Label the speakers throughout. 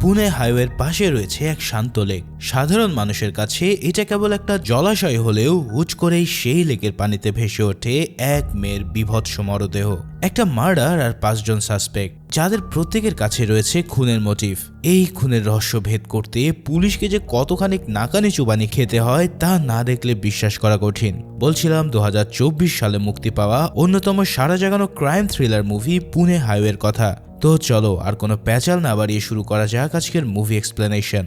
Speaker 1: পুনে হাইওয়ের পাশে রয়েছে এক শান্ত লেক। সাধারণ মানুষের কাছে এটা কেবল একটা জলাশয় হলেও হুট করেই সেই লেকের পানিতে ভেসে ওঠে এক মেয়ের বীভৎস মরদেহ। একটা মার্ডার আর 5 জন সাসপেক্ট, যাদের প্রত্যেকের কাছে রয়েছে খুনের মোটিভ। এই খুনের রহস্য ভেদ করতে পুলিশকে যে কতখানি নাকানি চুবানি খেতে হয় তা না দেখলে বিশ্বাস করা কঠিন। বলছিলাম 2024 সালে মুক্তি পাওয়া অন্যতম সারা জাগানো ক্রাইম থ্রিলার মুভি পুনে হাইওয়ের কথা। তো চলো আর কোনো প্যাচাল না বাড়িয়ে শুরু করা যাক আজকের মুভি এক্সপ্লেনেশন।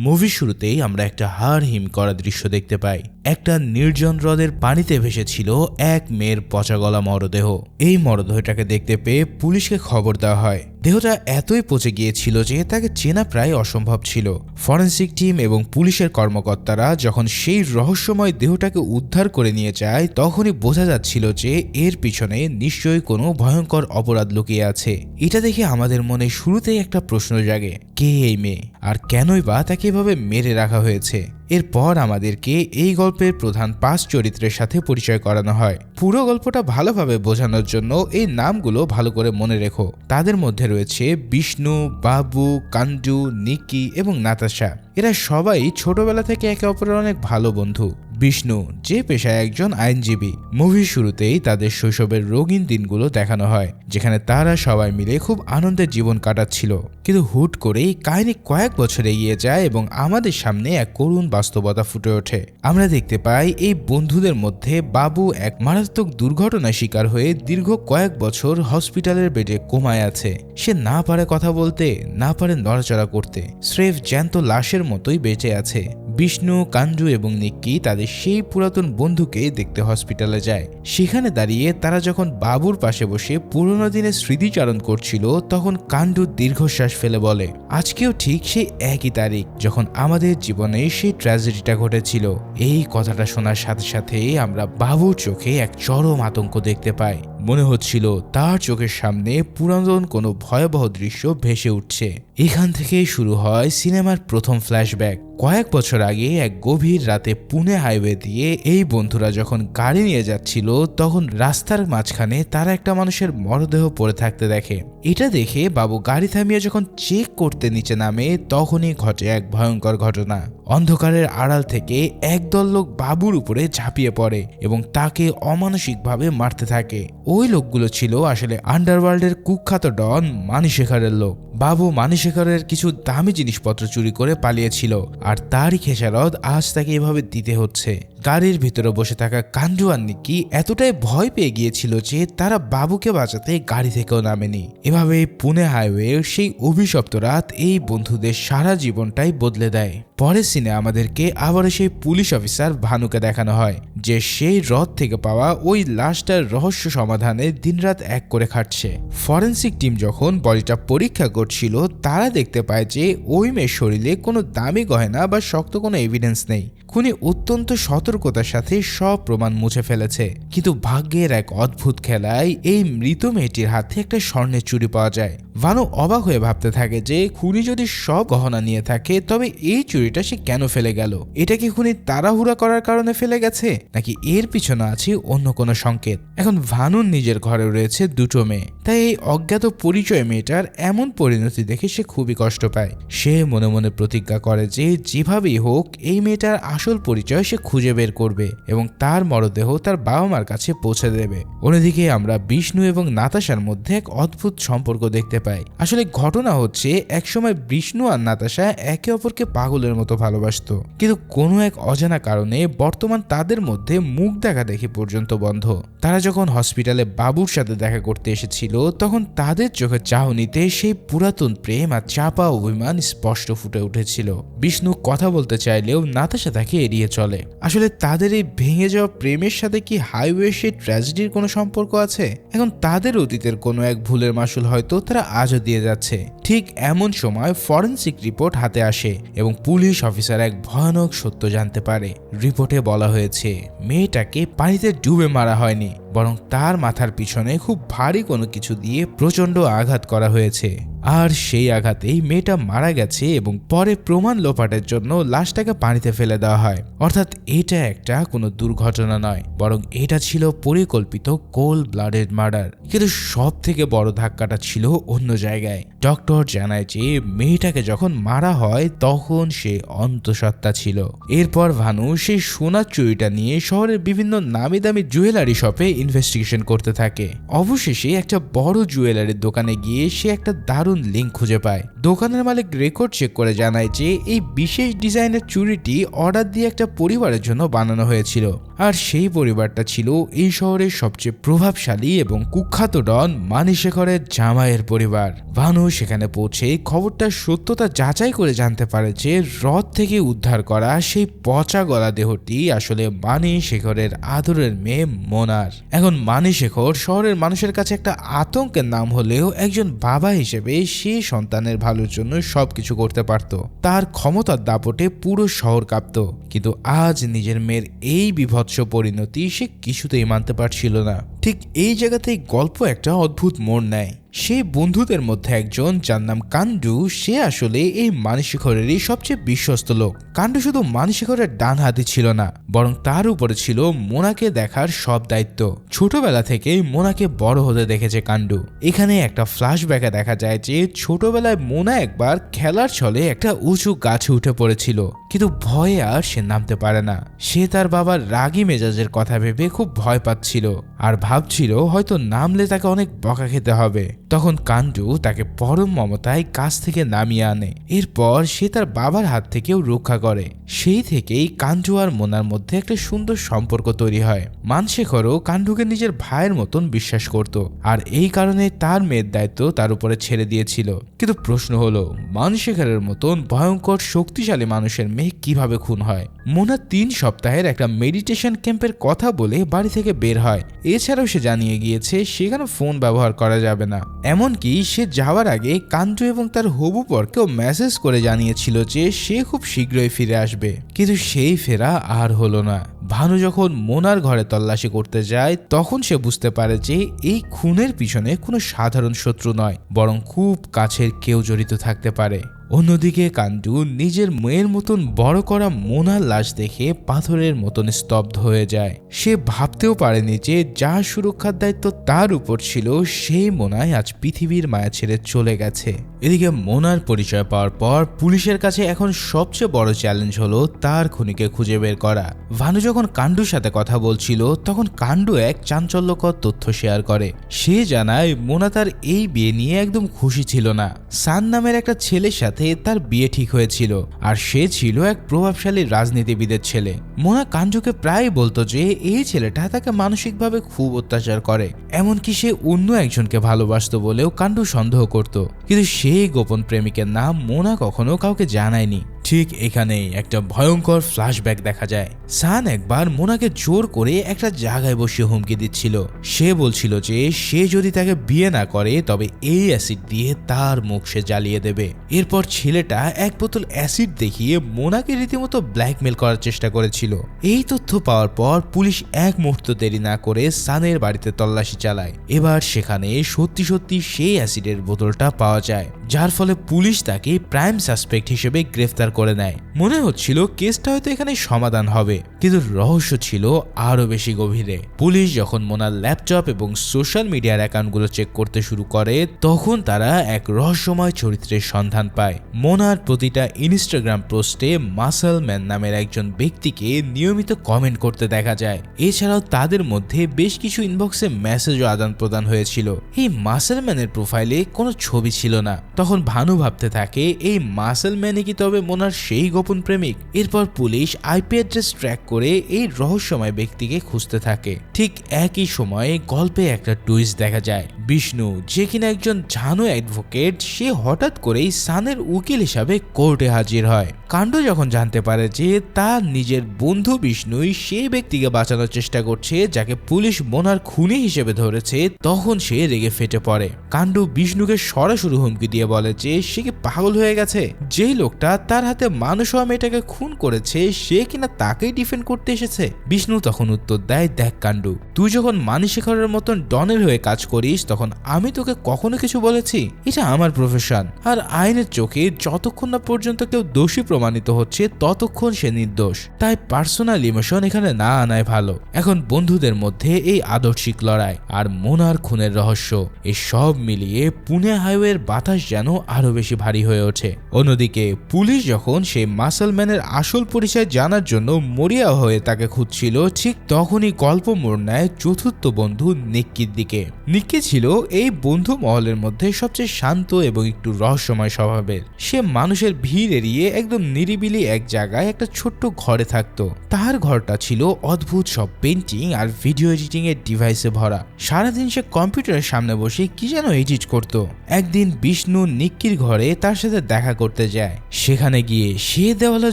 Speaker 1: মুভি শুরুতেই আমরা একটা হাড় হিম করা দৃশ্য দেখতে পাই। একটা নির্জন হ্রদের পানিতে ভেসেছিল এক মেয়ের পচা গলা মরদেহ। এই মরদেহটাকে দেখতে পেয়ে পুলিশকে খবর দেওয়া হয়। দেহটা এতই পচে গিয়েছিল যে তাকে চেনা প্রায় অসম্ভব ছিল। ফরেন্সিক টিম এবং পুলিশের কর্মকর্তারা যখন সেই রহস্যময় দেহটাকে উদ্ধার করে নিয়ে যায় তখনই বোঝা যাচ্ছিল যে এর পিছনে নিশ্চয়ই কোনো ভয়ঙ্কর অপরাধ লুকিয়ে আছে। এটা দেখে আমাদের মনে শুরুতেই একটা প্রশ্ন জাগে, কে এই মেয়ে আর কেনই বা তাকে এভাবে মেরে রাখা হয়েছে। এরপর আমাদেরকে এই গল্পের প্রধান 5 চরিত্রের সাথে পরিচয় করানো হয়। পুরো গল্পটা ভালোভাবে বোঝানোর জন্য এই নামগুলো ভালো করে মনে রেখো। তাদের মধ্যে রয়েছে বিষ্ণু, বাবু, কাঞ্জু, নিকি এবং নাতাশা। এরা সবাই ছোটবেলা থেকে একে অপরের অনেক ভালো বন্ধু। বিষ্ণু যে পেশায় একজন আইনজীবী। মুভির শুরুতেই তাদের শৈশবের রঙিন দিনগুলো দেখানো হয়, যেখানে তারা সবাই মিলে খুব আনন্দের জীবন কাটাচ্ছিল। কিন্তু হুট করেই কাহিনী কয়েক বছর এগিয়ে যায় এবং আমাদের সামনে এক করুণ বাস্তবতা ফুটে ওঠে। আমরা দেখতে পাই এই বন্ধুদের মধ্যে বাবু এক মারাত্মক দুর্ঘটনার শিকার হয়ে দীর্ঘ কয়েক বছর হসপিটালের বেডে কোমায় আছে। সে না পারে কথা বলতে, না পারে নড়াচড়া করতে, স্রেফ জ্যান্ত লাশের মতোই বেঁচে আছে। বিষ্ণু, কাঞ্জু এবং নিক্কি তাদের সেই পুরাতন বন্ধুকে দেখতে হসপিটালে যায়। সেখানে দাঁড়িয়ে তারা যখন বাবুর পাশে বসে পুরোনো দিনের স্মৃতিচারণ করছিল তখন কাঞ্জু দীর্ঘশ্বাস ফেলে বলে, আজকেও ঠিক সেই একই তারিখ যখন আমাদের জীবনে সেই ট্র্যাজেডিটা ঘটেছিল। এই কথাটা শোনার সাথে সাথে আমরা বাবুর চোখে এক চরম আতঙ্ক দেখতে পাই। মনে হচ্ছিল তার চোখের সামনে পুরাতন কোনো ভয়াবহ দৃশ্য ভেসে উঠছে। এখান থেকেই শুরু হয় সিনেমার প্রথম ফ্ল্যাশব্যাক। কয়েক বছর আগে এক গভীর রাতে পুনে হাইওয়ে দিয়ে এই বন্ধুরা যখন গাড়ি নিয়ে যাচ্ছিল তখন রাস্তার মাঝখানে তারা একটা মানুষের মরদেহ পড়ে থাকতে দেখে। এটা দেখে বাবু গাড়ি থামিয়ে যখন চেক করতে নিচে নামে তখনই ঘটে এক ভয়ঙ্কর ঘটনা। অন্ধকারের আড়াল থেকে একদল লোক বাবুর উপরে ঝাঁপিয়ে পড়ে এবং তাকে অমানসিকভাবে মারতে থাকে। ওই লোকগুলো ছিল আসলে আন্ডারওয়ার্ল্ডের কুখ্যাত ডন মানিশেখরের লোক। বাবু মানিশেখরের কিছু দামি জিনিসপত্র চুরি করে পালিয়েছিল আর তারই খেসারত আজ তাকে এভাবে দিতে হচ্ছে। গাড়ির ভিতরে বসে থাকা কাঞ্জু আর নিক্কি এতটাই ভয় পেয়ে গিয়েছিল যে তারা বাবুকে বাঁচাতে গাড়ি থেকেও নামেনি। এভাবে পুনে হাইওয়ের সেই অভিশপ্ত রাত এই বন্ধুদের সারা জীবনটাই বদলে দেয়। পরের সিনে আমাদেরকে আবার সেই পুলিশ অফিসার ভানুকে দেখানো হয়, যে সেই হ্রদ থেকে পাওয়া ওই লাশটার রহস্য সমাধানে দিনরাত এক করে খাটছে। ফরেন্সিক টিম যখন বডিটা পরীক্ষা করছিল তারা দেখতে পায় যে ওই মেয়ের শরীরে কোনো দামি গয়না বা শক্ত কোনো এভিডেন্স নেই। খুনি অত্যন্ত সতর্কতার সাথে সব প্রমাণ মুছে ফেলেছে। কিন্তু ভাগ্যের এক অদ্ভুত খেলায় এই মৃত মেয়েটির হাতে একটা স্বর্ণের চুড়ি পাওয়া যায়। ভানু অবাক হয়ে ভাবতে থাকে যে খুনি যদি সব গহনা নিয়ে থাকে তবে এই চুড়িটা সে কেন ফেলে গেল। এটা কি খুনি তাড়াহুড়া করার কারণে ফেলে গেছে নাকি এর পিছনে আছে অন্য কোনো সংকেত। এখন ভানুর নিজের ঘরে রয়েছে 2টো মেয়ে, তাই এই অজ্ঞাত পরিচয় মেয়েটার এমন পরিণতি দেখে সে খুবই কষ্ট পায়। সে মনে মনে প্রতিজ্ঞা করে যে যেভাবেই হোক এই মেয়েটার আসল পরিচয় সে খুঁজে বের করবে এবং তার মরদেহ তার বাবা মার কাছে পৌঁছে দেবে। অন্যদিকে আমরা বিষ্ণু এবং নাতাশার মধ্যে এক অদ্ভুত সম্পর্ক দেখতে পাই। আসলে ঘটনা হচ্ছে একসময় বিষ্ণু আর নাতাশা একে অপরকে পাগলের মতো ভালোবাসতো, কিন্তু কোনো এক অজানা কারণে বর্তমান তাদের মধ্যে মুখ দেখা দেখি পর্যন্ত বন্ধ। তারা যখন হসপিটালে বাবুর সাথে দেখা করতে এসেছিল তখন তাদের চোখে চাহনিতে সেই পুরাতন প্রেম আর চাপা অভিমান স্পষ্ট ফুটে উঠেছিল। বিষ্ণু কথা বলতে চাইলেও নাতাশা তাকে এড়িয়ে চলে। আসলে তাদের এই ভেঙে যাওয়া প্রেমের সাথে কি হাইওয়ে সেই ট্র্যাজেডির কোনো সম্পর্ক আছে? এখন তাদের অতীতের কোনো এক ভুলের মাসুল হয়তো তারা আজও দিয়ে যাচ্ছে। ঠিক এমন সময় ফরেন্সিক রিপোর্ট হাতে আসে এবং পুলিশ অফিসার এক ভয়ানক সত্য জানতে পারে। রিপোর্টে বলা হয়েছে মেয়েটাকে পানিতে ডুবে মারা হয়নি, বরং তার মাথার পিছনে খুব ভারী কোনো কিছু দিয়ে প্রচন্ড আঘাত করা হয়েছে। আর সেই আঘাতেই মেয়েটা মারা গেছে এবং পরে প্রমাণ লোপাটের জন্য লাশটাকে পানিতে ফেলে দেওয়া হয়। অর্থাৎ এটা একটা কোনো দুর্ঘটনা নয়, বরং এটা ছিল পরিকল্পিত কোল্ড ব্লাডেড মার্ডার। কিন্তু সব থেকে বড় ধাক্কাটা ছিল অন্য জায়গায়। ডক্টর জানায় যে মেয়েটাকে যখন মারা হয় তখন সে অন্তঃসত্ত্বা ছিল। এরপর ভানু সেই সোনার চুরিটা নিয়ে শহরের বিভিন্ন নামি দামি জুয়েলারি শপে ইনভেস্টিগেশন করতে থাকে। অবশেষে একটা বড় জুয়েলারির দোকানে গিয়ে সে একটা দারুণ লিঙ্ক খুঁজে পায়। দোকানের মালিক রেকর্ড চেক করে জানায় যে এই বিশেষ ডিজাইনের চুরিটি অর্ডার দিয়ে একটা পরিবারের জন্য বানানো হয়েছিল, আর সেই পরিবারটা ছিল এই শহরের সবচেয়ে প্রভাবশালী এবং কুখ্যাত ডন মানিশেখরের জামাইয়ের পরিবার। ভানু সেখানে পৌঁছে খবরটার সত্যতা যাচাই করে জানতে পারে যে হ্রদ থেকে উদ্ধার করা সেই পচা গলা দেহটি আসলে মানিশেখরের আদরের মেয়ে মোনার। এখন মানিশেখর শহরের মানুষের কাছে একটা আতঙ্কের নাম হলেও একজন বাবা হিসেবে সে সন্তানের ভালোর জন্য সবকিছু করতে পারত। তার ক্ষমতার দাপটে পুরো শহর কাঁপত। কিন্তু আজ নিজের মেয়ের এই বিভৎস পরিণতি সে কিছুতেই মানতে পারছিল না। ঠিক এই জায়গাতেই গল্প একটা অদ্ভুত মোড় নেয়। সেই বন্ধুদের মধ্যে একজন, যার নাম কান্ডু, সে আসলে এই মানিশেখরেরই সবচেয়ে বিশ্বস্ত লোক। কান্ডু শুধু মানিশেখরের ডান হাতি ছিল না, বরং তার উপরে ছিল মোনাকে দেখার সব দায়িত্ব। ছোটবেলা থেকেই মোনাকে বড় হতে দেখেছে কান্ডু। এখানে একটা ফ্ল্যাশব্যাকে দেখা যায় যে ছোটবেলায় মোনা একবার খেলার ছলে একটা উঁচু গাছে উঠে পড়েছিল, কিন্তু ভয়ে আর সে নামতে পারে না। সে তার বাবার রাগী মেজাজের কথা ভেবে খুব ভয় পাচ্ছিল আর ভাবছিল হয়তো নামলে তাকে অনেক বকা খেতে হবে। তখন কান্ডু তাকে পরম মমতায় গাছ থেকে নামিয়ে আনে। এরপর সে তার বাবার হাত থেকেও রক্ষা করে। সেই থেকেই কান্ডু আর মোনার মধ্যে একটা সুন্দর সম্পর্ক তৈরি হয়। মানশেখরও কান্ডুকে নিজের ভাইয়ের মতন বিশ্বাস করত, আর এই কারণে তার মেয়ের দায়িত্ব তার উপরে ছেড়ে দিয়েছিল। কিন্তু প্রশ্ন হলো, মানশেখরের মতন ভয়ঙ্কর শক্তিশালী মানুষের মেয়ে কিভাবে খুন হয়? মোনা 3 সপ্তাহের একটা মেডিটেশন ক্যাম্পের কথা বলে বাড়ি থেকে বের হয়। এছাড়াও সে জানিয়ে গিয়েছে সেখানে ফোন ব্যবহার করা যাবে না। এমনকি সে যাওয়ার আগে কান্ডু এবং তার হবু পরকেও মেসেজ করে জানিয়েছিল যে সে খুব শীঘ্রই ফিরে আসবে। কিন্তু সেই ফেরা আর হলো না। ভানু যখন মোনার ঘরে তল্লাশি করতে যায় তখন সে বুঝতে পারে যে এই খুনের পিছনে কোনো সাধারণ শত্রু নয়, বরং খুব কাছের কেউ জড়িত থাকতে পারে। অন্যদিকে কান্ডু নিজের মেয়ের মতন বড় করা মোনার লাশ দেখে পাথরের মতন স্তব্ধ হয়ে যায়। সে ভাবতেও পারেনি যে যা সুরক্ষার দায়িত্ব তার উপর ছিল সেই মোনায় আজ পৃথিবীর মায়া ছেড়ে চলে গেছে। এদিকে মোনার পরিচয় পাওয়ার পর পুলিশের কাছে এখন সবচেয়ে বড় চ্যালেঞ্জ হলো তার খুনিকে খুঁজে বের করা। ভানু যখন কান্ডুর সাথে কথা বলছিল তখন কান্ডু এক চাঞ্চল্যকর তথ্য শেয়ার করে। সে জানায় মোনা তার এই বিয়ে নিয়ে একদম খুশি ছিল না। সান নামের একটা ছেলের সাথে তার বিয়ে ঠিক হয়েছিল, আর সে ছিল এক প্রভাবশালী রাজনীতিবিদের ছেলে। মোনা কান্ডুকে প্রায় বলতো যে এই ছেলেটা তাকে মানসিকভাবে খুব অত্যাচার করে, এমনকি সে অন্য একজনকে ভালোবাসতো বলেও কান্ডু সন্দেহ করত। কিন্তু সেই গোপন প্রেমিকের নাম মোনা কখনো কাউকে জানায়নি। ঠিক এখানেই একটা ভয়ঙ্কর ফ্ল্যাশব্যাক দেখা যায়। সান একবার মোনাকে জোর করে একটা জায়গায় বসিয়ে হুমকি দিচ্ছিল। সে বলছিল যে সে যদি তাকে বিয়ে না করে তবে এই অ্যাসিড দিয়ে তার মুখ সে জ্বালিয়ে দেবে। এরপর ছেলেটা এক বোতল অ্যাসিড দেখিয়ে মোনাকে রীতিমতো ব্ল্যাকমেল করার চেষ্টা করেছিল। এই তথ্য পাওয়ার পর পুলিশ এক মুহূর্ত দেরি না করে সানের বাড়িতে তল্লাশি চালায়। এবার সেখানে সত্যি সত্যি সেই অ্যাসিডের বোতলটা পাওয়া যায়, যার ফলে পুলিশ তাকে প্রাইম সাসপেক্ট হিসেবে গ্রেফতার করে নেয়। মনে হচ্ছিল কেসটা হয়তো এখানে সমাধান হবে, কিন্তু রহস্য ছিল আরো বেশি গভীরে। পুলিশ যখন মোনার ল্যাপটপ এবং সোশ্যাল মিডিয়ার অ্যাকাউন্টগুলো চেক করতে শুরু করে তখন তারা এক রহস্যময় চরিত্রের সন্ধান পায়। মোনার প্রতিটা ইনস্টাগ্রাম পোস্টে মাসল ম্যান নামের একজন ব্যক্তিকে নিয়মিত কমেন্ট করতে দেখা যায়। এছাড়াও তাদের মধ্যে বেশ কিছু ইনবক্সে মেসেজও আদান প্রদান হয়েছিল। এই মাসল ম্যানের প্রোফাইলে কোনো ছবি ছিল না। তখন ভানু ভাবতে থাকে এই মাসল ম্যানে কি তবে মোনার সেই গোপন প্রেমিক? এরপর পুলিশ আইপি অ্যাড্রেস ট্র্যাক করে এই রহস্যময় ব্যক্তিকে খুঁজতে থাকে। ঠিক একই সময়ে গল্পে একটা টুইস্ট দেখা যায়। বিষ্ণু, যে কিনা একজন জানো অ্যাডভোকেট, সে হঠাৎ করেই সানের উকিল হিসাবে কোর্টে হাজির হয়। কাণ্ড যখন জানতে পারে যে তার নিজের বন্ধু বিষ্ণুই সেই ব্যক্তিকে বাঁচানোর চেষ্টা করছে যাকে পুলিশ মোনার খুনি হিসেবে ধরেছে, তখন সে রেগে ফেটে পড়ে। কাণ্ড বিষ্ণুকে সরাসরি হুমকি দিয়ে বলে যে সে কি পাগল হয়ে গেছে, যেই লোকটা তার হাতে হাতে মানুষ হওয়া মেয়েটাকে খুন করেছে সে কিনা তাকেই ডিফেন্ড করতে এসেছে। বিষ্ণু তখন উত্তর দেয়, দেখ কাণ্ডু, তুই যখন মানিশেখরের মতন ডনের হয়ে কাজ করিস তখন আমি তোকে কখনো কিছু বলেছি? এটা আমার প্রফেশন, আর আইনের চোখে যতক্ষণ না পর্যন্ত কেউ দোষী প্রমাণিত হচ্ছে ততক্ষণ সে নির্দোষ। তাই পার্সোনাল ইমোশন এখানে না আনাই ভালো। এখন বন্ধুদের মধ্যে এই আদর্শিক লড়াই আর মোনার খুনের রহস্য, এই সব মিলিয়ে পুনে হাইওয়ের বাতাস যেন আরো বেশি ভারী হয়ে ওঠে। অন্যদিকে পুলিশ যখন সেই মাসলম্যানের আসল পরিচয় জানার জন্য মরিয়া হয়ে তাকে খুঁজছিল, ঠিক তখনই গল্প মোড় নেয় চতুর্থ বন্ধু নিক্কির দিকে। নিক্কি ছিল এই বন্ধু মহলের মধ্যে সবচেয়ে শান্ত এবং একটু রহস্যময় স্বভাবের। সে মানুষের ভিড় এড়িয়ে একদম নিরিবিলি এক জায়গায় একটা ছোট্ট ঘরে থাকতো। তার ঘরটা ছিল অদ্ভুত সব পেন্টিং আর ভিডিও এডিটিং এর ডিভাইসে ভরা। সারাদিন সে কম্পিউটারের সামনে বসে কি যেন এডিট করত। একদিন বিষ্ণু নিক্কির ঘরে তার সাথে দেখা করতে যায়। সেখানে গিয়ে সে দেওয়ালে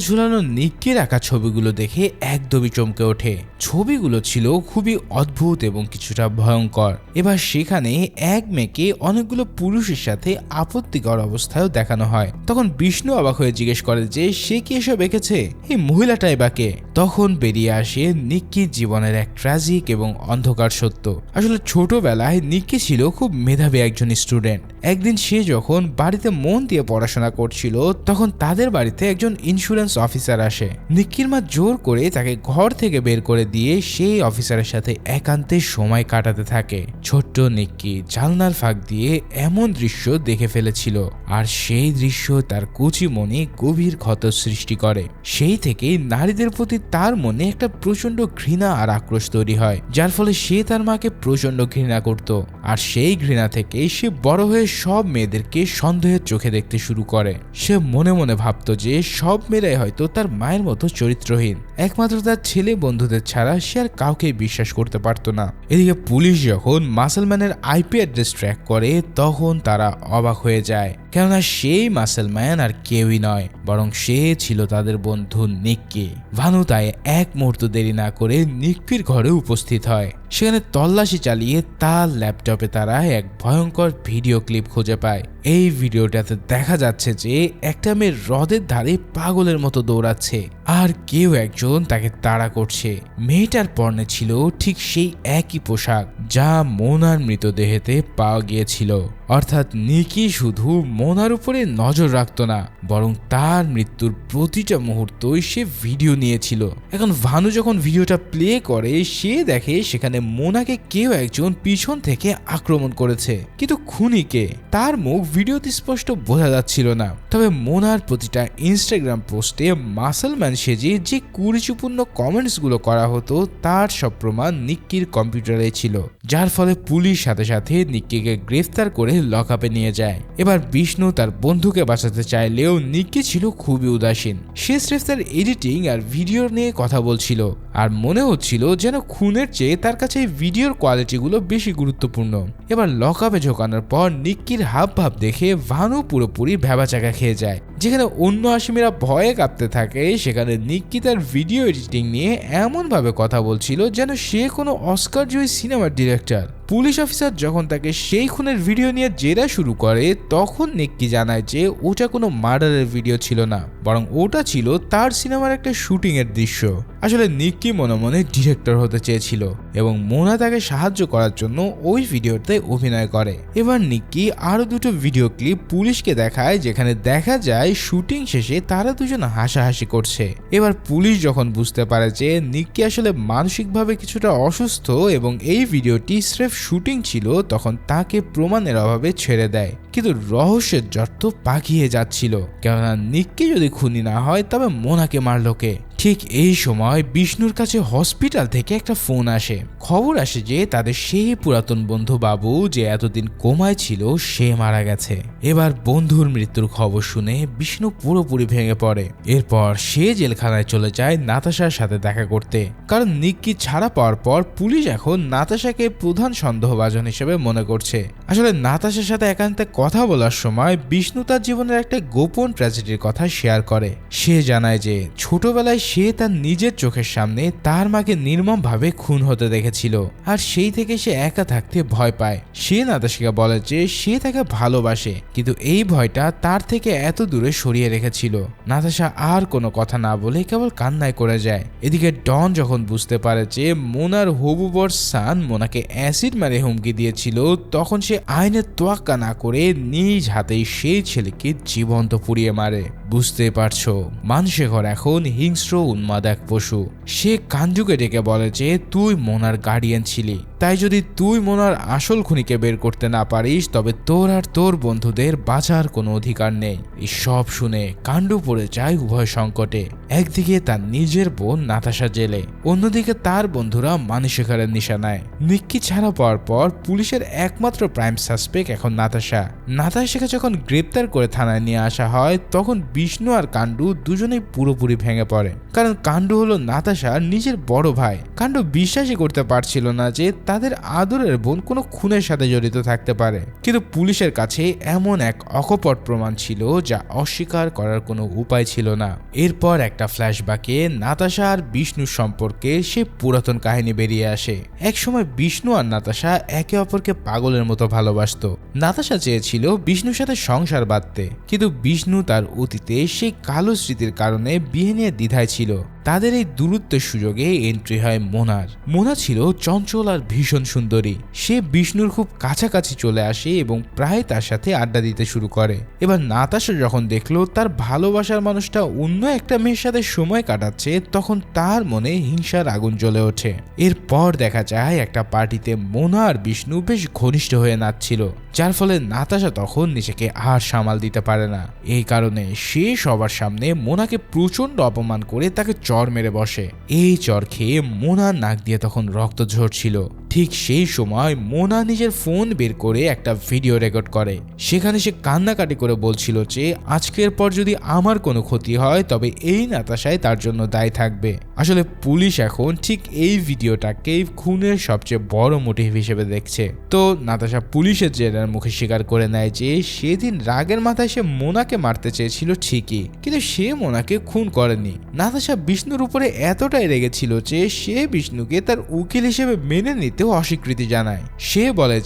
Speaker 1: ঝুলানো নিক্কির আঁকা ছবিগুলো দেখে একদমই চমকে ওঠে। ছবিগুলো ছিল খুবই অদ্ভুত এবং কিছুটা ভয়ঙ্কর। এবার সেখানে এক মেয়েকে অনেকগুলো পুরুষের সাথে আপত্তিকর অবস্থায়ও দেখানো হয়। তখন বিষ্ণু অবাক হয়ে জিজ্ঞেস করে যে সে কি এসব এঁকেছে, এই মহিলাটাই বা কে? তখন বেরিয়ে আসে নিক্কির জীবনের এক ট্র্যাজিক এবং অন্ধকার সত্য। আসলে ছোটবেলায় নিক্কি ছিল খুব মেধাবী একজন স্টুডেন্ট। একদিন সে যখন বাড়িতে মন দিয়ে পড়াশোনা করছিল তখন তাদের বাড়িতে একজন ইন্স্যুরেন্স অফিসার আসে। নিক্কির মা জোর করে তাকে ঘর থেকে বের করে দিয়ে সেই অফিসারের সাথে একান্তে সময় কাটাতে থাকে। ছোট্ট নিক্কি জানলার ফাঁক দিয়ে এমন দৃশ্য দেখে ফেলেছিল, আর সেই দৃশ্য তার কুচি মনে গভীর ক্ষত সৃষ্টি করে। সেই থেকে নারীদের প্রতি তার মনে একটা প্রচন্ড ঘৃণা আর আক্রোশ তৈরি হয়, যার ফলে সে তার মাকে প্রচন্ড ঘৃণা করত। আর সেই ঘৃণা থেকে সে বড় হয়ে সব মেয়েদেরকে সন্দেহের চোখে দেখতে শুরু করে। সে মনে মনে ভাবত যে সব মেয়েরাই হয়তো তার মায়ের মতো চরিত্রহীন, একমাত্র তার ছেলে বন্ধুদের ছাড়া সে আর কাউকে বিশ্বাস করতে পারত না। এদিকে পুলিশ যখন মাসলম্যানের আইপি অ্যাড্রেস ট্র্যাক করে তখন তারা অবাক হয়ে যায়, কেননা সেই মাসলম্যান আর কেউই নয়, বরং সে ছিল তাদের বন্ধু নিক্কি। ভানু তাই এক মুহূর্ত দেরি না করে নিক্কির ঘরে উপস্থিত হয়। সেখানে তল্লাশি চালিয়ে তার ল্যাপটপে তারা এক ভয়ঙ্কর ভিডিও ক্লিপ খুঁজে পায়। এই ভিডিওটাতে দেখা যাচ্ছে যে একটা মেয়ে হ্রদের ধারে পাগলের মতো দৌড়াচ্ছে, আর কেউ একজন তাকে তাড়া করছে। মেয়েটার পরনে ছিল ঠিক সেই একই পোশাক যা মোনার মৃতদেহেতে পাওয়া গিয়েছিল। অর্থাৎ নিকি শুধু মোনার উপরে নজর রাখতো না, বরং তার মৃত্যুর প্রতিটা মুহূর্তই সে ভিডিও নিয়েছিল। এখন ভানু যখন ভিডিওটা প্লে করে সে দেখে সেখানে মোনাকে কেউ একজন পিছন থেকে আক্রমণ করেছে, কিন্তু খুনিকে তার মুখ ভিডিওতে স্পষ্ট বোঝা যাচ্ছিল না। তবে মোনার প্রতিটা ইনস্টাগ্রাম পোস্টে মাসলম্যান সেজে যে কুরুচিপূর্ণ কমেন্টস গুলো করা হতো তার সব প্রমাণ নিক্কির কম্পিউটারে ছিল, যার ফলে পুলিশ সাথে সাথে নিক্কিকে গ্রেফতার করে লকআপে নিয়ে যায়। এবার বিষ্ণু তার বন্ধুকে বাঁচাতে চাইলেও নিক্কি ছিল খুবই উদাসীন। সে স্রেফ তার এডিটিং আর ভিডিও নিয়ে কথা বলছিল, আর মনে হচ্ছিল যেন খুনের চেয়ে তার কাছে ভিডিওর কোয়ালিটিগুলো বেশি গুরুত্বপূর্ণ। এবার লকআপে ঝোকানোর পর নিক্কির হাব ভাব দেখে ভানু পুরোপুরি ভ্যাবাচাকা খেয়ে যায়। যেখানে অন্য আসামিরা ভয়ে কাঁপতে থাকে সেখানে নিক্কি তার ভিডিও এডিটিং নিয়ে এমনভাবে কথা বলছিল যেন সে কোনো অস্কার জয়ী সিনেমার ডিরেক্টর। পুলিশ অফিসার যখন তাকে সেই খুনের ভিডিও নিয়ে জেরা শুরু করে তখন নিক্কি জানায় যে ওটা কোনো মার্ডারের ভিডিও ছিল না, বরং ওটা ছিল তার সিনেমার একটা শুটিং এর দৃশ্য। আসলে নিক্কি মনে মনে ডিরেক্টর হতে চেয়েছিল এবং মোনা তাকে সাহায্য করার জন্য ওই ভিডিওতে অভিনয় করে। এবার নিক্কি আরো দুটো ভিডিও ক্লিপ পুলিশকে দেখায় যেখানে দেখা যায় শুটিং শেষে তারা দুজন হাসাহাসি করছে। এবার পুলিশ যখন বুঝতে পারে যে নিক্কি আসলে মানসিকভাবে কিছুটা অসুস্থ এবং এই ভিডিওটি স্রেফ শুটিং ছিল তখন তাকে প্রমাণের অভাবে ছেড়ে দেয়। কিন্তু রহস্যের জট তো পাকিয়ে যাচ্ছিল, কেননা নিক্কি যদি খুনি না হয় তবে মোনাকে মারলো কে? ঠিক এই সময় বিষ্ণুর কাছে হসপিটাল থেকে একটা ফোন আসে। খবর আসে যে তাদের সেই পুরাতন বন্ধু বাবু যে এতদিন কোমায় ছিল সে মারা গেছে। এবার বন্ধুর মৃত্যুর খবর শুনে বিষ্ণু পুরোপুরি ভেঙে পড়ে। এরপর সে জেলখানায় চলে যায় নাতাশার সাথে দেখা করতে, কারণ নিক্কি ছাড়া পাওয়ার পর পুলিশ এখন নাতাশাকে প্রধান সন্দেহভাজন হিসেবে মনে করছে। আসলে নাতাশার সাথে একান্তে কথা বলার সময় বিষ্ণু তার জীবনের একটা গোপন ট্র্যাজেডির কথা শেয়ার করে। সে জানায় যে ছোটবেলায় সে তার নিজের চোখের সামনে তার মাকে নির্মমভাবে খুন হতে দেখেছিল, আর সেই থেকে সে একা থাকতে ভয় পায়। সে নাতাশাকে বলে যে সে তাকে ভালোবাসে, কিন্তু এই ভয়টা তার থেকে এত দূরে সরিয়ে রেখেছিল। নাতাশা আর কোনো কথা না বলে কেবল কান্নায় করে যায়। এদিকে ডন যখন বুঝতে পারে যে মোনার হবু বর সান মোনাকে অ্যাসিড মারে হুমকি দিয়েছিল, তখন সে আইনের তোয়াক্কা না করে নিজ হাতেই সেই ছেলেকে জীবন্ত পুড়িয়ে মারে। বুঝতে পারছো, মানশেখর এখন হিংস্র উন্মাদ এক পশু। সে কাঞ্জুকে ডেকে বলে যে তুই মোনার গার্ডিয়ান ছিলি, তাই যদি তুই মোনার আসল খুনিকে বের করতে না পারিস তবে তোর আর তোর বন্ধুদের বাঁচার কোনো অধিকার নেই। এই সব শুনে কাণ্ডু পড়ে যায় উভয় সংকটে। একদিকে তার নিজের বোন নাতাশা জেলে, অন্যদিকে তার বন্ধুরা মানশেখরের নিশানায়। নিক্কি ছাড়া পাওয়ার পর পুলিশের একমাত্র প্রাইম সাসপেক্ট এখন নাতাশা। নাতাশাকে যখন গ্রেপ্তার করে থানায় নিয়ে আসা হয় তখন বিষ্ণু আর কাণ্ডু দুজনেই পুরোপুরি ভেঙে পড়ে, কারণ কাণ্ডু হলো নাতাশার নিজের বড় ভাই। কাণ্ডু বিশ্বাসই করতে পারছিল না যে তাদের আদরের বোন কোনো খুনের সাথে জড়িত থাকতে পারে, কিন্তু পুলিশের কাছে এমন এক অকপট প্রমাণ ছিল যা অস্বীকার করার কোনো উপায় ছিল না। এরপর একটা ফ্ল্যাশব্যাকে নাতাশা আর বিষ্ণুর সম্পর্কে সে পুরাতন কাহিনী বেরিয়ে আসে। একসময় বিষ্ণু আর নাতাশা একে অপরকে পাগলের মতো ভালোবাসত। নাতাশা চেয়েছিল বিষ্ণুর সাথে সংসার বাঁধতে, কিন্তু বিষ্ণু তার অতীতে সেই কালো স্মৃতির কারণে বিয়ে নিয়ে দ্বিধায় ছিল। তাদের এই দূরত্বের সুযোগে এন্ট্রি হয় মোনার। মোনা ছিল চঞ্চল আর ভীষণ সুন্দরী। সে বিষ্ণুর খুব কাছাকাছি চলে আসে এবং প্রায় তার সাথে আড্ডা দিতে শুরু করে। এবার নাতাশা যখন দেখলো তার ভালোবাসার মানুষটা অন্য একটা মেয়ের সাথে সময় কাটাচ্ছে, তখন তার মনে হিংসার আগুন জ্বলে ওঠে। এরপর দেখা যায় একটা পার্টিতে মোনা আর বিষ্ণু বেশ ঘনিষ্ঠ হয়ে নাচছিল, যার ফলে নাতাশা তখন নিজেকে আর সামাল দিতে পারে না। এই কারণে সে সবার সামনে মোনাকে প্রচন্ড অপমান করে তাকে চর মেরে বসে। এই চর খেয়ে মোনার নাক দিয়ে তখন রক্ত ঝরছিল। ঠিক সেই সময় মোনা নিজের ফোন বের করে একটা ভিডিও রেকর্ড করে। সেখানে সে কান্নাকাটি করে বলছিল যে আজকের পর যদি আমার কোনো ক্ষতি হয় তবে এই নাতাশাই তার জন্য দায়ী থাকবে। আসলে পুলিশ এখন ঠিক এই ভিডিওটাকে খুনের সবচেয়ে বড় মোটিভ হিসেবে দেখছে। তো নাতাশা পুলিশের জেরার মুখে স্বীকার করে নেয় যে সেদিন রাগের মাথায় সে মোনাকে মারতে চেয়েছিল ঠিকই, কিন্তু সে মোনাকে খুন করেনি। নাতাশা বিষ্ণুর উপরে এতটাই রেগেছিল যে সে বিষ্ণুকে তার উকিল হিসেবে মেনে নিতেও অস্বীকৃতি জানায়। সে বলে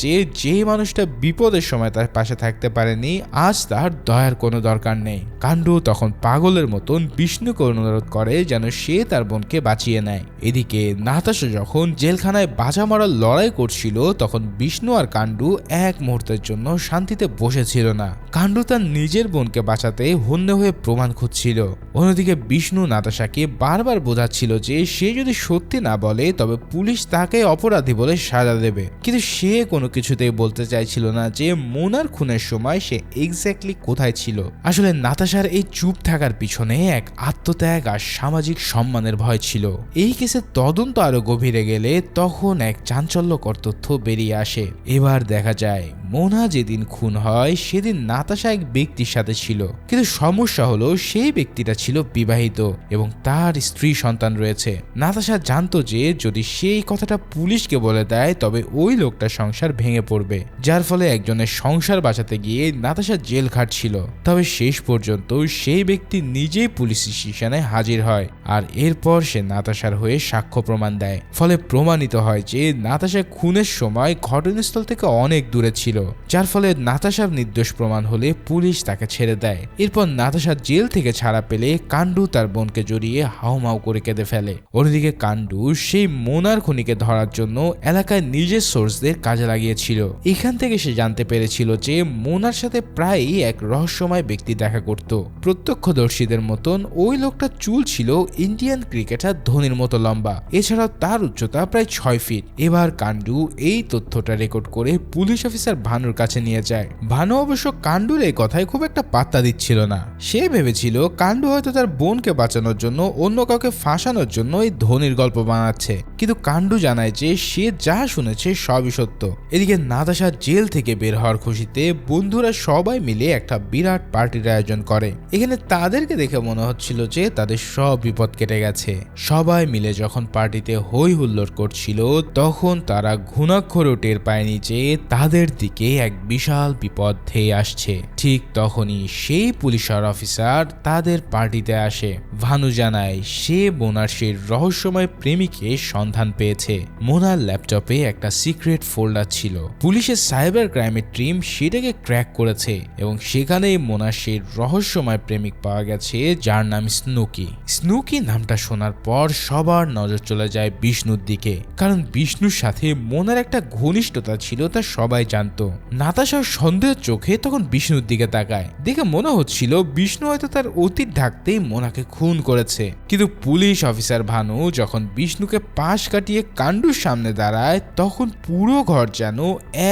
Speaker 1: যে মানুষটা বিপদের সময় তার পাশে থাকতে পারেনি আজ তার দয়ার কোনো দরকার নেই। কাণ্ডু তখন পাগলের মতন বিষ্ণুকে অনুরোধ করে যেন সে তার বোনকে বাঁচিয়ে নেয়। এদিকে নাতাশা যখন জেলখানায় বাজা মারার লড়াই করছিল তখন বিষ্ণু আর কাণ্ডু এক মুহূর্তের জন্য শান্তিতে বসেছিল না। কাণ্ডু তার নিজের বোনকে বাঁচাতে হন্যে হয়ে প্রমাণ খুঁজছিল। অন্যদিকে বিষ্ণু নাতাশাকে বারবার বোঝাচ্ছিল যে সে যদি সত্যি না বলে তবে পুলিশ তাকে অপরাধী বলে সাজা দেবে, কিন্তু সে কোনো কিছুতেই বলতে চাইছিল না যে মোনার খুনের সময় সে এক্স্যাক্টলি কোথায় ছিল। আসলে নাতাশার এই চুপ থাকার পিছনে এক আত্মত্যাগ আর সামাজিক সম্মানের ভয় ছিল। এই কেসের তদন্ত আরো গভীরে গেলে তখন এক চাঞ্চল্যকর তথ্য বেরিয়ে আসে। এবার দেখা যায় মোনা যেদিন খুন হয় সেদিন নাতাশা এক ব্যক্তির সাথে ছিল, কিন্তু সমস্যা হলো সেই ব্যক্তিটা ছিল বিবাহিত এবং তার স্ত্রী সন্তান রয়েছে। নাতাশা জানতো যে যদি সেই কথাটা পুলিশকে বলে দেয় তবে ওই লোকটার সংসার ভেঙে পড়বে, যার ফলে একজনের সংসার বাঁচাতে গিয়ে নাতাশা জেল খাটছিল। তবে শেষ পর্যন্ত সেই ব্যক্তি নিজেই পুলিশ স্টেশনে হাজির হয় আর এরপর সে নাতাশার হয়ে সাক্ষ্য প্রমাণ দেয়। ফলে প্রমাণিত হয় যে নাতাশা খুনের সময় ঘটনাস্থল থেকে অনেক দূরে ছিল, যার ফলে নাতাশার নির্দোষ প্রমাণ হলে পুলিশ তাকে ছেড়ে দেয়। এরপর নাতাশা জেল থেকে ছাড়া পেলে কাণ্ডু তার বোনকে জড়িয়ে হাউমাউ করে কেঁদে ফেলে। অন্যদিকে কাণ্ডু সেই মোনার খুনিকে ধরার জন্য এলাকায় নিজের সোর্সদের কাজে লাগিয়েছিল। এখান থেকে সে জানতে পেরেছিল যে মোনার সাথে প্রায়ই এক রহস্যময় ব্যক্তি দেখা করত। প্রত্যক্ষদর্শীদের মতন ওই লোকটা চুল ছিল ইন্ডিয়ান ক্রিকেটার ধোনির মতো লম্বা, এছাড়াও তার উচ্চতা প্রায় 6 ফিট। এবার কাণ্ডু এই তথ্যটা রেকর্ড করে পুলিশ অফিসার ভানুর কাছে নিয়ে যায়। ভানু অবশ্য কাণ্ডুর এই কথায় খুব একটা পাত্তা দিচ্ছিল না। সে ভেবেছিল কাণ্ডু হয়তো তার বোনকে বাঁচানোর জন্য অন্য কাউকে ফাঁসানোর জন্য এই ধোনির গল্প বানাচ্ছে, কিন্তু কাণ্ডু জানায় যে সে যা শুনেছে সবই সত্য। এদিকে নাতাশা জেল থেকে বের হওয়ার খুশিতে বন্ধুরা সবাই মিলে একটা বিরাট পার্টির আয়োজন করে। এখানে তাদেরকে দেখে মনে হচ্ছিল যে তাদের সব বিপদ কেটে গেছে। সবাই মিলে যখন পার্টিতে হই হুল্লোড় করছিল তখন তারা ঘুণাক্ষরেও টের পায়নি যে তাদের দিকে এক বিশাল বিপদ ধেয়ে আসছে। ঠিক তখনই সেই পুলিশ অফিসার তাদের পার্টিতে আসে। ভানু জানায় সে বোনার সেই রহস্যময় প্রেমিকে সন্ধান পেয়েছে। মোনার ল্যাপটপে একটা সিক্রেট ফোল্ডার ছিল। পুলিশের সাইবার ক্রাইমের টিম সেটাকে ক্র্যাক করেছে এবং সেখানেই মোনার সেই রহস্যময় প্রেমিক পাওয়া গেছে, যার নাম স্নুকি। স্নুকি নামটা শোনার পর সবার নজর চলে যায় বিষ্ণুর দিকে, কারণ বিষ্ণুর সাথে মোনার একটা ঘনিষ্ঠতা ছিল, তা সবাই জানতো। নাতাশার সন্দেহের চোখে তখন বিষ্ণুর দিকে তাকায়, দেখে মনে হচ্ছিল বিষ্ণু হয়তো তার অতীত ঢাকতেই মোনাকে খুন করেছে। কিন্তু পুলিশ অফিসার ভানু যখন বিষ্ণুকে পাশ কাটিয়ে কাণ্ডুর সামনে দাঁড়ায়, তখন পুরো ঘর যেন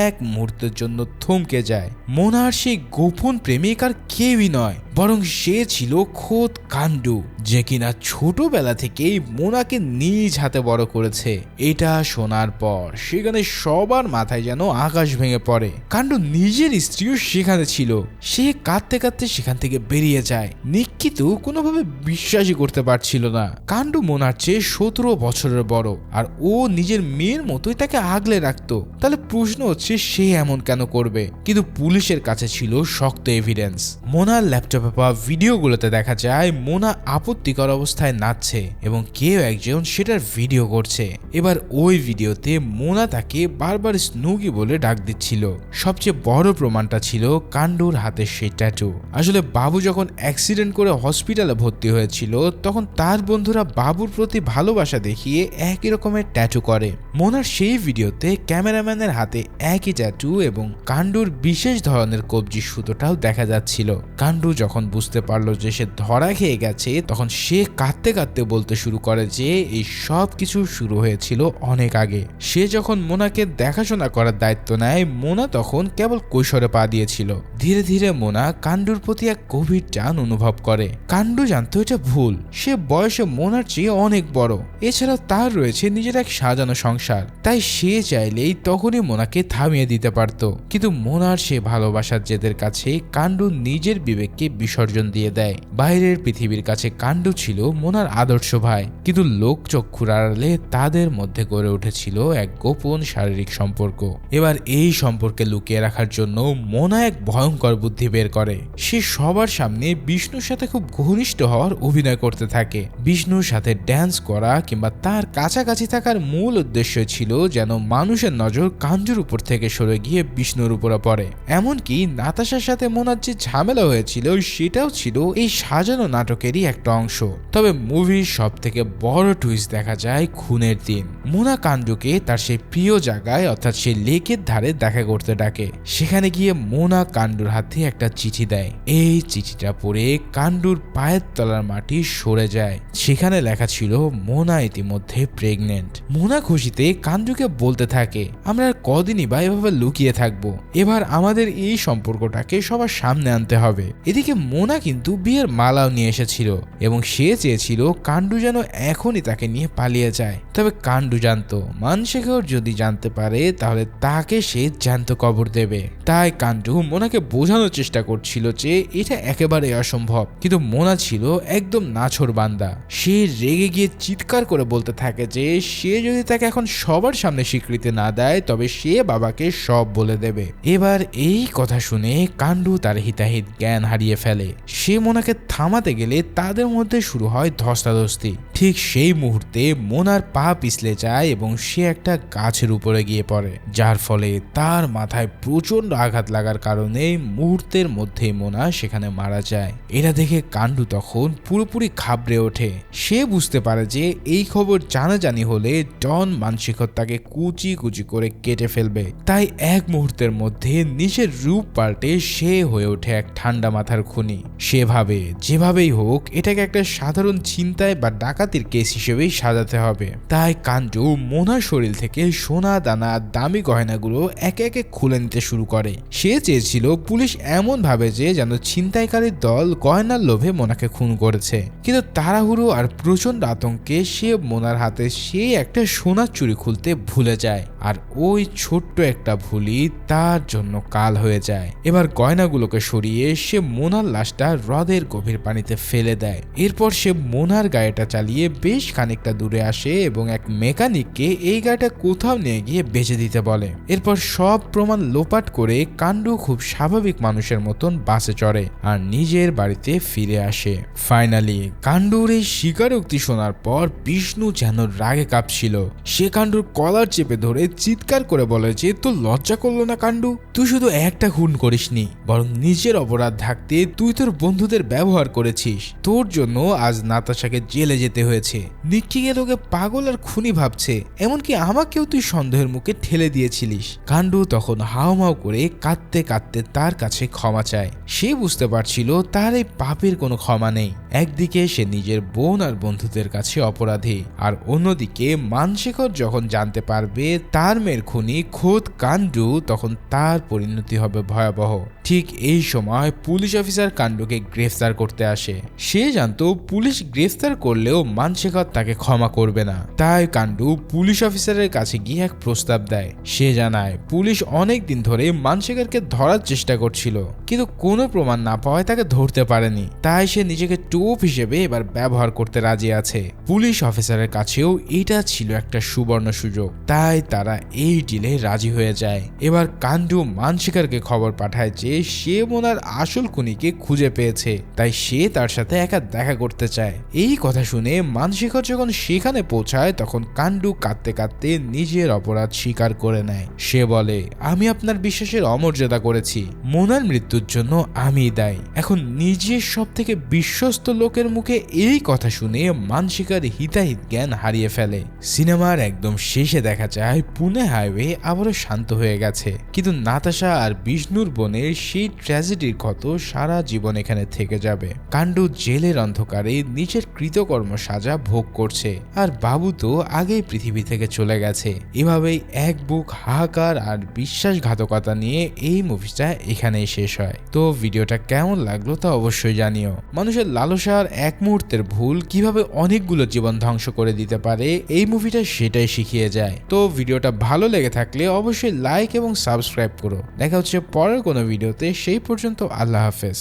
Speaker 1: এক মুহূর্তের জন্য থমকে যায়। মোনার সেই গোপন প্রেমিক আর কেউই নয়, বরং সে ছিল খোদ কাণ্ডু, যে কিনা ছোটবেলা থেকেই মোনাকে নিজ হাতে বড় করেছে। এটা শোনার পর সেখানে সবার মাথায় যেন আকাশ ভেঙে পড়ে। কাণ্ডু নিজের স্ত্রীও সেখানে ছিল। সে কাঁদতে কাঁদতে সেখান থেকে বেরিয়ে যায়। নিকিতু কোনোভাবে বিশ্বাসই করতে পারছিল না। কাণ্ডু মোনার চেয়ে 17 বছরের বড়, আর ও নিজের মেয়ের মতোই তাকে আগলে রাখতো। তাহলে প্রশ্ন হচ্ছে সে এমন কেন করবে? কিন্তু পুলিশের কাছে ছিল শক্ত এভিডেন্স। মোনার ল্যাপটপে পাওয়া ভিডিওগুলোতে দেখা যায় মোনা আপত্তিকর অবস্থায় নাচছে এবং কেউ একজন সেটার ভিডিও করছে। এবার ওই ভিডিওতে মোনা তাকে বারবার স্নুকি বলে ডাক দিচ্ছিল। সবচেয়ে বড় প্রমাণটা ছিল কাণ্ডুর হাতের সেই ট্যাটু। আসলে বাবু যখন অ্যাক্সিডেন্ট করে হসপিটালে ভর্তি হয়েছিল, তখন তার বন্ধুরা বাবুর প্রতি ভালোবাসা দেখিয়ে একই রকমের ট্যাটু করে। মোনার সেই ভিডিওতে ক্যামেরাম্যানের হাতে একই ট্যাটু এবং কাণ্ডুর বিশেষ ধরনের কবজির সুতোটাও দেখা যাচ্ছিল। কাণ্ডু যখন বুঝতে পারলো যে সে ধরা খেয়ে গেছে, তখন সে কাঁদতে কাঁদতে বলতে শুরু করে যে এই সব কিছু শুরু হয়েছিল অনেক আগে। সে যখন মোনাকে দেখাশোনা করার দায়িত্ব নেয়, মোনা তখন কেবল কৈশোরে পা দিয়েছিল। ধীরে ধীরে মোনা কাণ্ডুর প্রতি এক গভীর টান অনুভব করে। কাণ্ডু জানতো এটা ভুল। সে বয়সে মোনার চেয়ে অনেক বড়, এছাড়াও তার রয়েছে নিজের এক সাজানো সংসার। তাই সে চাইলেই তখনই মোনাকে থামিয়ে দিতে পারত। কিন্তু মোনার সে ভালোবাসার জেদের কাছে কাণ্ডু নিজের বিবেককে বিসর্জন দিয়ে দেয়। বাইরের পৃথিবীর কাছে কাণ্ডু ছিল মোনার আদর্শ ভাই, কিন্তু লোক চক্ষুর আড়ালে তাদের মধ্যে গড়ে উঠেছিল এক গোপন শারীরিক সম্পর্ক। এবার এই সম্পর্কে লুকিয়ে রাখার জন্য মোনা এক ভয়ঙ্কর বুদ্ধি বের করে। সে সবার সামনে বিষ্ণুর সাথে খুব ঘনিষ্ঠ হওয়ার অভিনয় করতে থাকে। বিষ্ণুর সাথে ড্যান্স করা কিংবা তার কাছাকাছি থাকার মূল উদ্দেশ্য ছিল যেন মানুষের নজর কাঞ্জুর উপর থেকে সরে গিয়ে বিষ্ণুর উপরে পড়ে। এমনকি নাতাশার সাথে মোনার যে ঝামেলা হয়েছিল, সেটাও ছিল এই সাজানো নাটকেরই একটা অংশ। তবে মুভির সব থেকে বড় টুইস্ট দেখা যায় খুনের দিন। মোনা কাণ্ডুকে তার সেই প্রিয় জায়গায় অর্থাৎ সেই লেকের ধারে দেখা করতে ডাকে। সেখানে গিয়ে মোনা কাণ্ডুর হাতে একটা চিঠি দেয়। এই চিঠিটা পড়ে কাণ্ডুর পায়ের তলার মাটি সরে যায়। সেখানে লেখা ছিল মোনা ইতিমধ্যে প্রেগনেন্ট। মোনা খুশিতে কাণ্ডুকে বলতে থাকে, আমরা আর কদিনই বা এভাবে লুকিয়ে থাকবো, এবার আমাদের এই সম্পর্কটাকে সবার সামনে আনতে হবে। এদিকে মোনা কিন্তু বিয়ের মালাও নিয়ে এসেছিল এবং সে চেয়েছিল কাণ্ডু যেন এখনই তাকে নিয়ে পালিয়ে যায়। তবে কাণ্ডু জানতো মানসিকর যদি জানতে পারে তাহলে তাকে সে জ্যান্ত কবর দেবে। তাই কাণ্ডু মোনাকে বোঝানোর চেষ্টা করছিল যে এটা একেবারে অসম্ভব। কিন্তু মোনা ছিল একদম নাছোড় বান্দা। সে রেগে গিয়ে চিৎকার করে বলতে থাকে যে সে যদি তাকে এখন সবার সামনে স্বীকৃতি না দেয়, তবে সে বাবাকে সব বলে দেবে। এবার এই কথা শুনে কাণ্ডু তার হিতাহিত জ্ঞান হারিয়ে ফেলে। সে মোনাকে থামাতে গেলে তাদের মধ্যে শুরু হয় ধস্তাধস্তি। ঠিক সেই মুহূর্তে মোনার পা পিছলে যায় এবং সে একটা গাছের উপরে গিয়ে পড়ে, যার ফলে তার মাথায় প্রচন্ড আঘাত লাগার কারণে মুহূর্তের মধ্যেই মোনা সেখানে মারা যায়। এটা দেখে কাণ্ডু তখন পুরোপুরি ঘাবড়ে ওঠে। সে বুঝতে পারে যে এই খবর জানাজানি হলে ডন মানসিকর তাকে কুচি কুচি করে কেটে ফেলবে। তাই এক মুহূর্তের মধ্যে নিজের রূপ পাল্টে সে হয়ে ওঠে এক ঠান্ডা মাথার খুনি। সে ভাবে যেভাবেই হোক এটাকে একটা সাধারণ ছিনতাই বা ডাকাতির কেস হিসেবেই সাজাতে হবে। তাই কাণ্ডু মোনার শরীর থেকে সোনা দানা দামি গয়নাগুলো একে একে খুলে নিতে শুরু করে। সে চেয়েছিল পুলিশ এমন ভাবে যে যেন ছিনতাইকারীর দল গয়নার লোভে মোনাকে খুন করেছে। কিন্তু তাড়াহুড়ো আর প্রচন্ড আতঙ্কে সে মোনার হাতে সেই একটা সোনার চুড়ি খুলতে ভুলে যায়, আর ওই ছোট্ট একটা ভুলই তার জন্য কাল হয়ে যায়। এবার গয়নাগুলোকে সরিয়ে সে মোনার লাশটা হ্রদের গভীর পানিতে ফেলে দেয়। এরপর সে মোনার গায়েটা চালিয়ে
Speaker 2: গিয়ে বেশ খানিকটা দূরে আসে এবং এক মেকানিককে এই গাড়িটা কোথাও নিয়ে গিয়ে বেচে দিতে বলে। এরপর সব প্রমাণ লোপাট করে কাণ্ডু খুব স্বাভাবিক মানুষের মতন বাসে চড়ে আর নিজের বাড়িতে ফিরে আসে। ফাইনালি কাণ্ডুর এই স্বীকারোক্তি শোনার পর বিষ্ণু যেন রাগে কাঁপছিল। সে কাণ্ডুর কলার চেপে ধরে চিৎকার করে বলে যে তোর লজ্জা করলো না কাণ্ডু? তুই শুধু একটা খুন করিসনি, বরং নিজের অপরাধ ঢাকতে তুই তোর বন্ধুদের ব্যবহার করেছিস। তোর জন্য আজ নাতাশাকে জেলে যেতে হয়েছে। নিকিকে তোকে পাগল আর খুনি ভাবছে, এমনকি আমাকেও তুই সন্দেহের মুখে ঠেলে দিয়েছিলিস। কাণ্ডু তখন হাউমাউ করে কাঁদতে কাঁদতে তার কাছে ক্ষমা চায়। সে বুঝতে পারছিল তার এই পাপের কোনো ক্ষমা নেই। একদিকে সে নিজের বোন আর বন্ধুদের কাছে অপরাধী, আর অন্যদিকে মানশেখর যখন জানতে পারবে তার মেয়ের খুনি খোদ কাণ্ডু, তখন তার পরিণতি হবে ভয়াবহ। ঠিক এই সময় পুলিশ অফিসার কাণ্ডুকে গ্রেফতার করতে আসে। সে জানতো পুলিশ গ্রেফতার করলেও মানশেখর তাকে ক্ষমা করবে না। তাই কাণ্ডু পুলিশ অফিসারের কাছে গিয়ে এক প্রস্তাব দেয়। সে জানায় পুলিশ অনেক দিন ধরে মানশেখরকে ধরার চেষ্টা করছিল, কিন্তু কোনো প্রমাণ না পাওয়ায় তাকে ধরতে পারেনি। তাই সে নিজেকে টোপ হিসেবে এবার ব্যবহার করতে রাজি আছে। পুলিশ অফিসারের কাছেও এটা ছিল একটা সুবর্ণ সুযোগ, তাই তারা এই ডিলে রাজি হয়ে যায়। এবার কাণ্ডু মানশেখরকে খবর পাঠায় যে সে মোনার আসল খুনিকে খুঁজে পেয়েছে, তাই সে তার সাথে একা দেখা করতে চায়। এই কথা শুনে মানশেখর যখন সেখানে পৌঁছায় তখন কাণ্ডু কাঁদতে কাঁদতে নিজের অপরাধ স্বীকার করে নেয়। সে বলে, আমি আপনার বিশ্বাসের অমর্যাদা করেছি, মোনার মৃত্যুর জন্য আমি দায়ী। এখন নিজের সব থেকে বিশ্বস্ত লোকের মুখে এই কথা শুনে মানশেখর হিতাহিত জ্ঞান হারিয়ে ফেলে। সিনেমার একদম শেষে দেখা যায় পুনে হাইওয়ে আবারও শান্ত হয়ে গেছে, কিন্তু নাতাশা আর বিষ্ণুর বোনের সেই ট্র্যাজেডির ক্ষত সারা জীবন এখানে থেকে যাবে। কাণ্ডু জেলের অন্ধকারে নিজের কৃতকর্ম সাজা ভোগ করছে, আর বাবু তো আগেই পৃথিবী থেকে চলে গেছে। এভাবেই এক বুক হাহাকার আর বিশ্বাসঘাতকতা নিয়ে এই মুভিটা এখানেই শেষ হয়। তো ভিডিওটা কেমন লাগলো তা অবশ্যই জানিও। মানুষের লালসার এক মুহূর্তের ভুল কিভাবে অনেকগুলো জীবন ধ্বংস করে দিতে পারে এই মুভিটা সেটাই শিখিয়ে যায়। তো ভিডিওটা ভালো লেগে থাকলে অবশ্যই লাইক এবং সাবস্ক্রাইব করো। দেখা হচ্ছে পরের কোনো ভিডিওতে, সেই পর্যন্ত আল্লাহ হাফেজ।